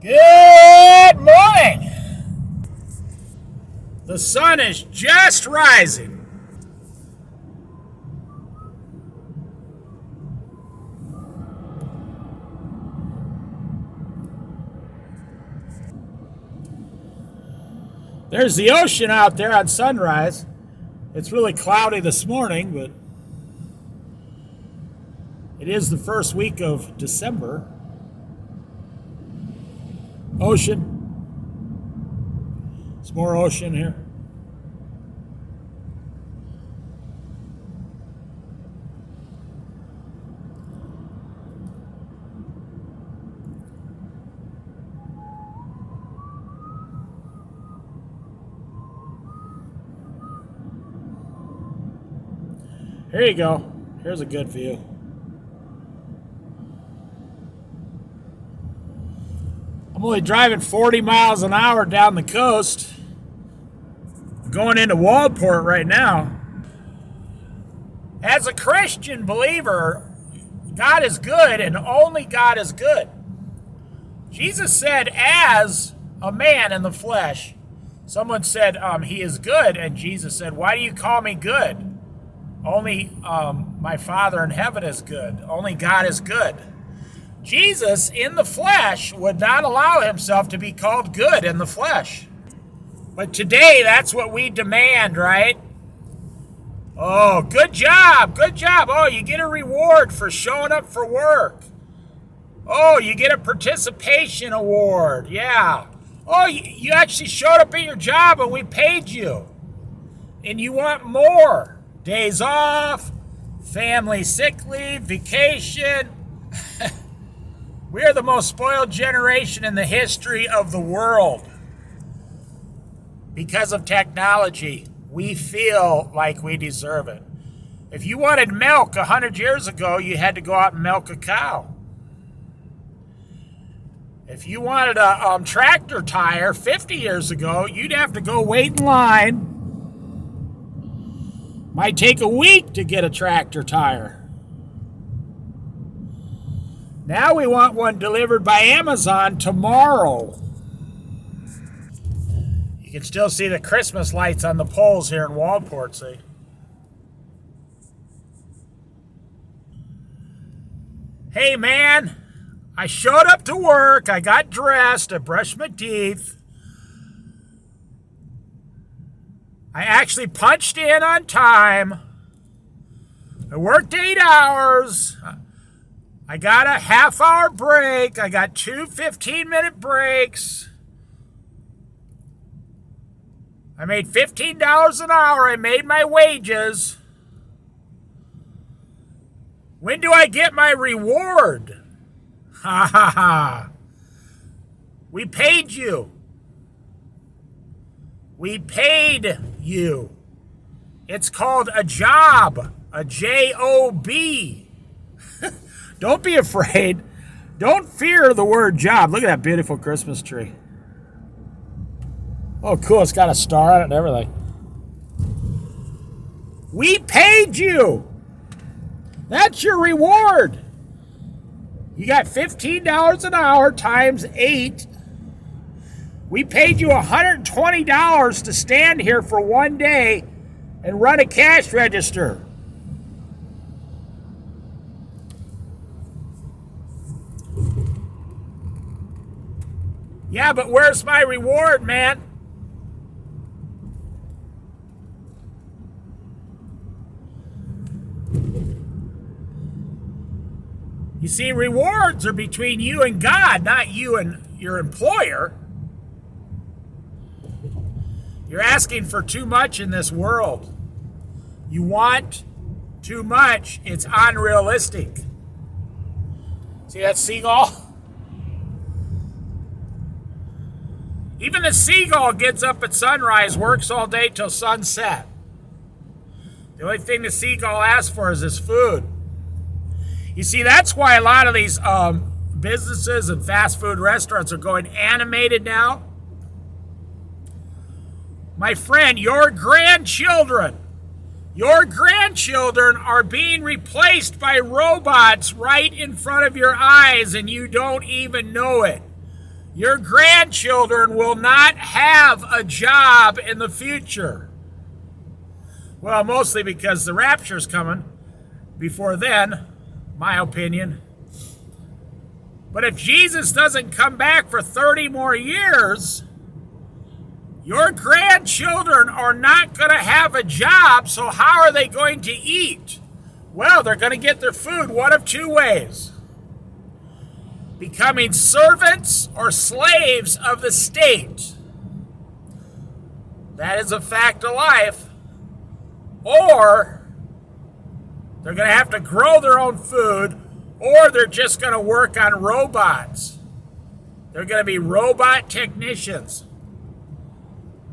Good morning. The sun is just rising. There's the ocean out there on sunrise. It's really cloudy this morning, but it is the first week of December. Ocean. It's more ocean here. Here you go. Here's a good view. I'm only driving 40 miles an hour down the coast. Going into Waldport right now. As a Christian believer, God is good and only God is good. Jesus said, as a man in the flesh, someone said, he is good. And Jesus said, why do you call me good? Only my Father in heaven is good. Only God is good. Jesus in the flesh would not allow himself to be called good in the flesh. But today, that's what we demand, right? Oh, good job, good job. Oh, you get a reward for showing up for work. Oh, you get a participation award, yeah. Oh, you actually showed up at your job and we paid you. And you want more. Days off, family sick leave, vacation. We are the most spoiled generation in the history of the world. Because of technology, we feel like we deserve it. If you wanted milk 100 years ago, you had to go out and milk a cow. If you wanted a tractor tire 50 years ago, you'd have to go wait in line. Might take a week to get a tractor tire. Now we want one delivered by Amazon tomorrow. You can still see the Christmas lights on the poles here in Waldport, see? Hey man, I showed up to work, I got dressed, I brushed my teeth. I actually punched in on time. I worked 8 hours. I got a half-hour break. I got 2 15-minute breaks. I made $15 an hour. I made my wages. When do I get my reward? Ha ha ha. We paid you. We paid you. It's called a job. A J-O-B. Don't be afraid. Don't fear the word job. Look at that beautiful Christmas tree. Oh, cool. It's got a star on it and everything. We paid you. That's your reward. You got $15 an hour times 8. We paid you $120 to stand here for one day and run a cash register. Yeah, but where's my reward, man? You see, rewards are between you and God, not you and your employer. You're asking for too much in this world. You want too much. It's unrealistic. See that seagull? Even the seagull gets up at sunrise, works all day till sunset. The only thing the seagull asks for is his food. You see, that's why a lot of these businesses and fast food restaurants are going animated now. My friend, your grandchildren are being replaced by robots right in front of your eyes and you don't even know it. Your grandchildren will not have a job in the future. Well, mostly because the rapture's coming before then, my opinion. But if Jesus doesn't come back for 30 more years, your grandchildren are not going to have a job, so how are they going to eat? Well, they're going to get their food one of two ways: becoming servants or slaves of the state. That is a fact of life. Or they're going to have to grow their own food, or they're just going to work on robots. They're going to be robot technicians.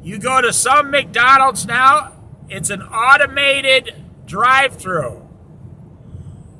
You go to some McDonald's now, it's an automated drive-through.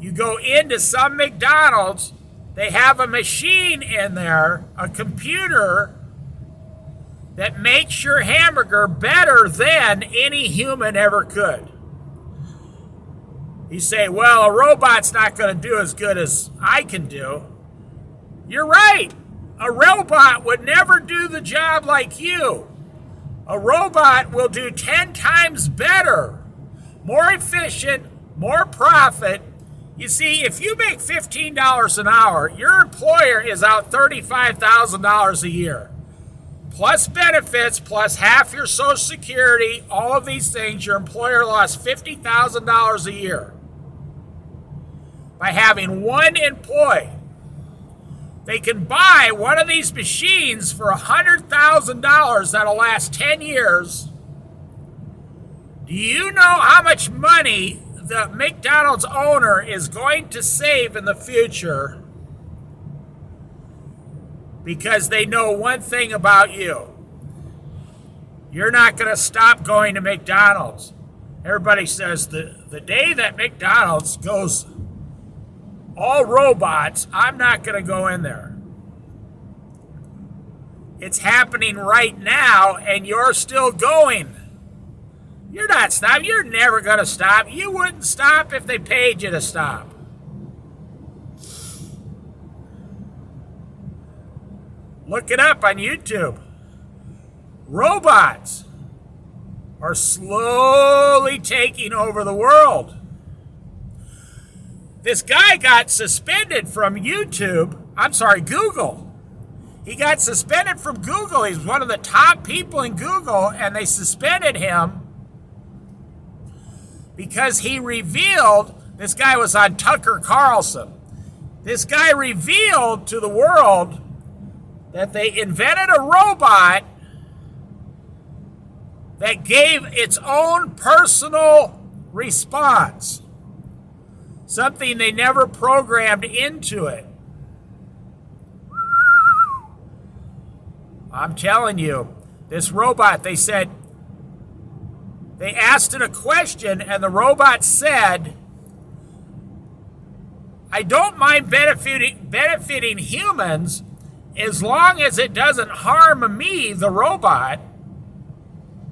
You go into some McDonald's, they have a machine in there, a computer, that makes your hamburger better than any human ever could. You say, well, a robot's not going to do as good as I can do. You're right. A robot would never do the job like you. A robot will do 10 times better, more efficient, more profit. You see, if you make $15 an hour, your employer is out $35,000 a year. Plus benefits, plus half your Social Security, all of these things, your employer lost $50,000 a year by having one employee. They can buy one of these machines for $100,000 that'll last 10 years. Do you know how much money the McDonald's owner is going to save in the future? Because they know one thing about you. You're not going to stop going to McDonald's. Everybody says the day that McDonald's goes all robots, I'm not going to go in there. It's happening right now, and you're still going. You're not stopping. You're never going to stop. You wouldn't stop if they paid you to stop. Look it up on YouTube. Robots are slowly taking over the world. This guy got suspended from Google. He got suspended from Google. He's one of the top people in Google, and they suspended him because he revealed, this guy was on Tucker Carlson. This guy revealed to the world that they invented a robot that gave its own personal response. Something they never programmed into it. I'm telling you, this robot, they asked it a question, and the robot said, I don't mind benefiting humans as long as it doesn't harm me, the robot.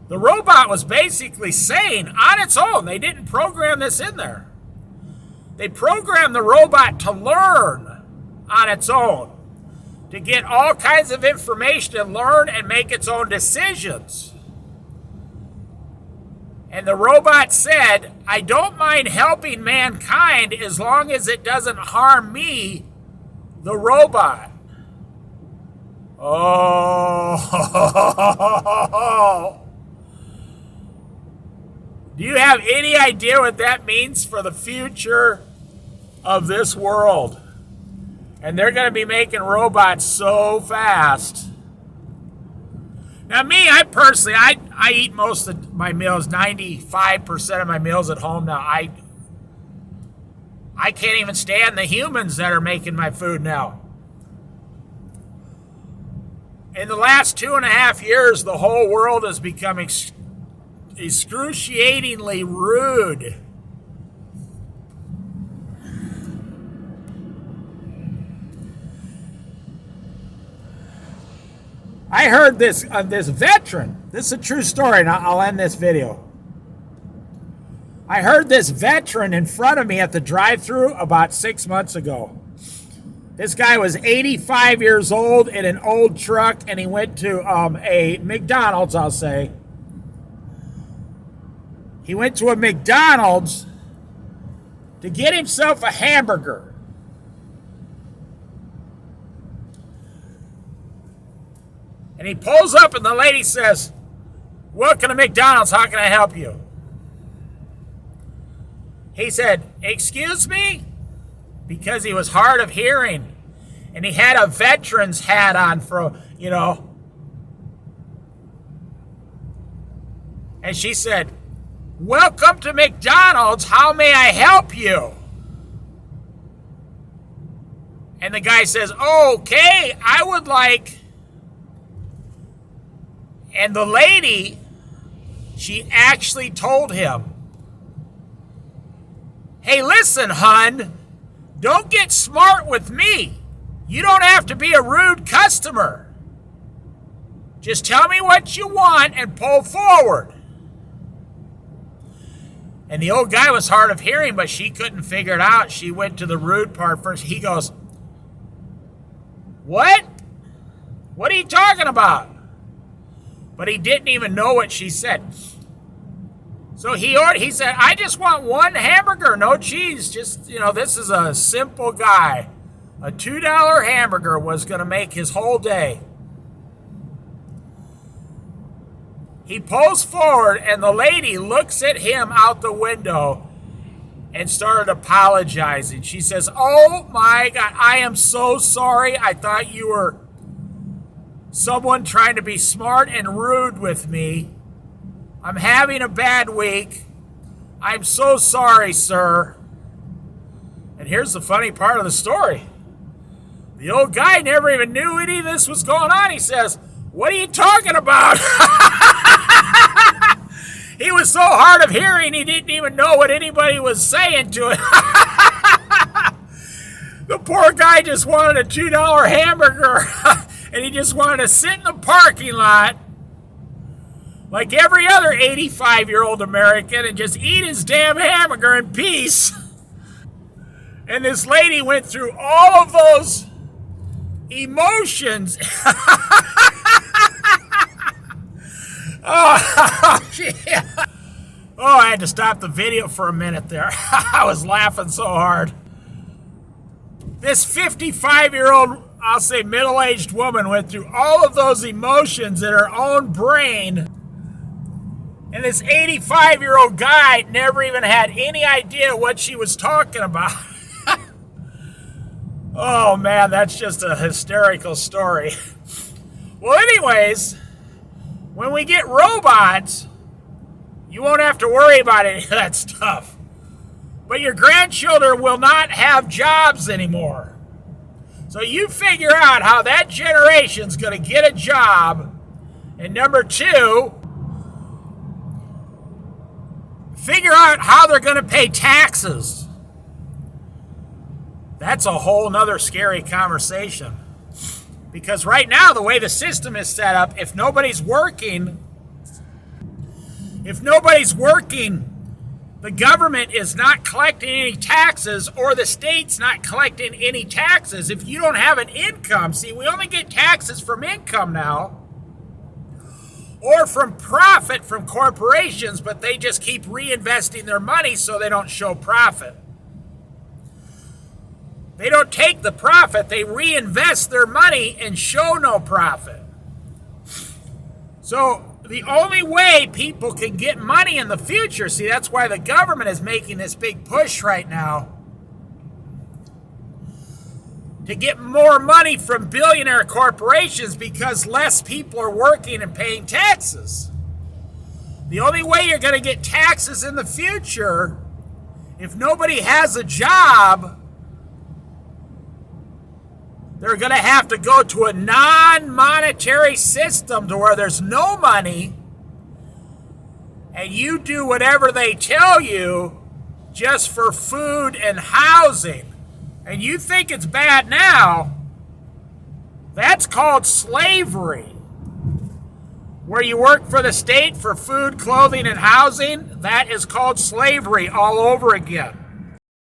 The robot was basically saying on its own, they didn't program this in there. They programmed the robot to learn on its own, to get all kinds of information and learn and make its own decisions. And the robot said, I don't mind helping mankind as long as it doesn't harm me, the robot. Oh. Do you have any idea what that means for the future of this world? And they're going to be making robots so fast. Now me, I personally, I eat most of my meals, 95% of my meals at home now. I can't even stand the humans that are making my food now. In the last 2.5 years, the whole world has become excruciatingly rude. I heard this veteran. This is a true story, and I'll end this video. I heard this veteran in front of me at the drive-thru about 6 months ago. This guy was 85 years old in an old truck, and he went to a McDonald's, I'll say. He went to a McDonald's to get himself a hamburger. And he pulls up, and the lady says, "Welcome to McDonald's, how can I help you?" He said, "Excuse me?" Because he was hard of hearing. And he had a veteran's hat on for, And she said, "Welcome to McDonald's, how may I help you?" And the guy says, "Okay, I would like..." And the lady, she actually told him, "Hey, listen, hun, don't get smart with me. You don't have to be a rude customer. Just tell me what you want and pull forward." And the old guy was hard of hearing, but she couldn't figure it out. She went to the rude part first. He goes, "What? What are you talking about?" But he didn't even know what she said. So he said, "I just want one hamburger, no cheese. Just, this is a simple guy. A $2 hamburger was going to make his whole day." He pulls forward, and the lady looks at him out the window and started apologizing. She says, "Oh my God, I am so sorry. I thought you were someone trying to be smart and rude with me. I'm having a bad week. I'm so sorry, sir." And here's the funny part of the story. The old guy never even knew any of this was going on. He says, "What are you talking about?" He was so hard of hearing, he didn't even know what anybody was saying to him. The poor guy just wanted a $2 hamburger, and he just wanted to sit in the parking lot like every other 85-year-old American and just eat his damn hamburger in peace. And this lady went through all of those emotions. Oh, I had to stop the video for a minute there. I was laughing so hard. This 55-year-old, I'll say middle-aged woman, went through all of those emotions in her own brain. And this 85-year-old guy never even had any idea what she was talking about. Oh, man, that's just a hysterical story. Well, anyways, when we get robots, you won't have to worry about any of that stuff. But your grandchildren will not have jobs anymore. So you figure out how that generation's going to get a job. And number two, figure out how they're going to pay taxes. That's a whole nother scary conversation. Because right now, the way the system is set up, if nobody's working, the government is not collecting any taxes, or the state's not collecting any taxes. If you don't have an income, see, we only get taxes from income now, or from profit from corporations, but they just keep reinvesting their money so they don't show profit. They don't take the profit, they reinvest their money and show no profit. So the only way people can get money in the future, see, that's why the government is making this big push right now to get more money from billionaire corporations, because less people are working and paying taxes. The only way you're going to get taxes in the future, if nobody has a job, they're going to have to go to a non-monetary system to where there's no money, and you do whatever they tell you just for food and housing. And you think it's bad now. That's called slavery. Where you work for the state for food, clothing, and housing, that is called slavery all over again.